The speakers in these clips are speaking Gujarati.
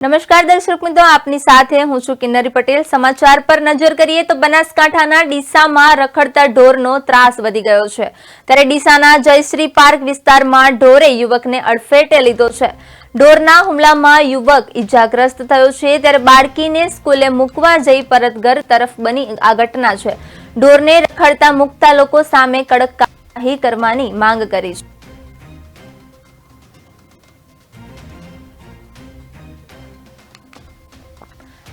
નમસ્કાર દર્શક મિત્રો, આપની સાથે હું છું કિન્નરી પટેલ। સમાચાર પર નજર કરીએ તો બનાસકાંઠાના ડીસામાં રખડતા ઢોરનો ત્રાસ વધી ગયો છે। ત્યારે ડીસાના જયશ્રી પાર્ક વિસ્તારમાં ઢોરે યુવકને અડફેટે લીધો છે। ઢોરના હુમલામાં યુવક ઈજાગ્રસ્ત થયો છે। ત્યારે બાળકીને સ્કૂલે મૂકવા જઈ પરત ઘર તરફ બની આ ઘટના છે। ઢોરને રખડતા મુકતા લોકો સામે કડક કાર્યવાહી કરવાની માંગ કરી છે।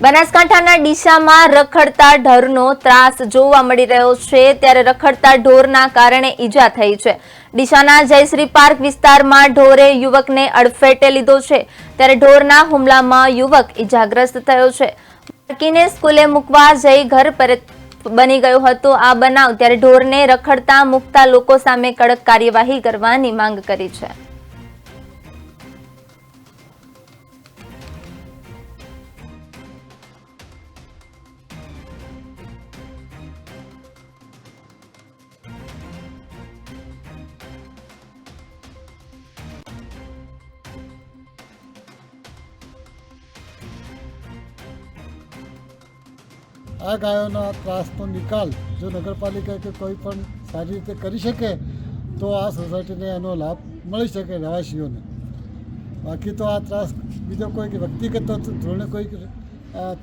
બનાસકાંઠાના ડીસામાં રખડતા ઢોરનો ત્રાસ જોવા મળી રહ્યો છે। ત્યારે રખડતા ઢોરના કારણે ઈજા થઈ છે। ડીસાના જયશ્રી પાર્ક વિસ્તારમાં ઢોરે યુવકને અડફેટે લીધો છે। ત્યારે ઢોરના હુમલામાં યુવક ઈજાગ્રસ્ત થયો છે। બાળકીને સ્કૂલે મૂકવા જઈ ઘર પરત બની ગયો હતો આ બનાવ। ત્યારે ઢોરને રખડતા મુકતા લોકો સામે કડક કાર્યવાહી કરવાની માંગ કરી છે। આ ગાયોનો ત્રાસનો નિકાલ જો નગરપાલિકા કે કોઈ પણ સારી રીતે કરી શકે તો આ સોસાયટીને એનો લાભ મળી શકે રહેવાસીઓને। બાકી તો આ ત્રાસ બીજો કોઈ વ્યક્તિગત ધોરણે કોઈ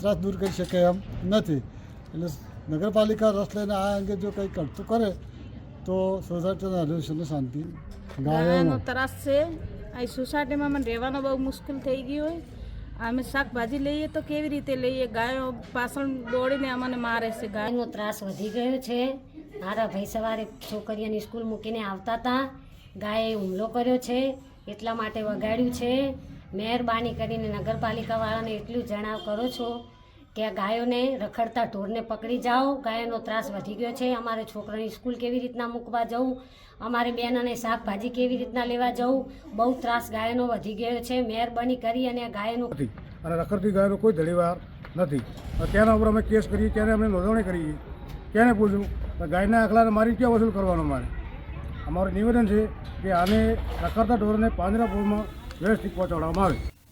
ત્રાસ દૂર કરી શકે એમ નથી। એટલે નગરપાલિકા રસ લઈને આ અંગે જો કંઈ કરતું કરે તો સોસાયટીના રહેવાસીઓને શાંતિ। ગાયોનો ત્રાસ છે। આ સોસાયટીમાં મને રહેવાનો બહુ મુશ્કેલ થઈ ગયું હોય। અમે શાકભાજી લઈએ તો કેવી રીતે લઈએ? ગાયો પાછળ દોડીને અમને મારે છે। ગાયનો ત્રાસ વધી ગયો છે। મારા ભાઈ સવારે છોકરીઓની સ્કૂલ મૂકીને આવતા હતા, ગાયે હુમલો કર્યો છે, એટલા માટે વગાડ્યું છે। મહેરબાની કરીને નગરપાલિકાવાળાને એટલું જણાવ કરો છો કે આ ગાયોને રખડતા ઢોરને પકડી જાઓ। ગાયનો ત્રાસ વધી ગયો છે। અમારે છોકરાની સ્કૂલ કેવી રીતના મૂકવા જવું, અમારે બેન અને શાકભાજી કેવી રીતના લેવા જવું, બહુ ત્રાસ ગાયનો વધી ગયો છે। મહેરબાની કરી અને ગાયનો અને રખડતી ગાયનો કોઈ ધડીવાર નથી। તેના ઉપર અમે કેસ કરીએ, ત્યારે અમે નોંધણી કરીએ, તેને પૂછું ગાયના આખલાને મારી ક્યાં વસૂલ કરવાનો? અમારું નિવેદન છે કે આને રખડતા ઢોરને પાંજરાપોળમાં વ્યવસ્થિત પહોંચાડવામાં આવે।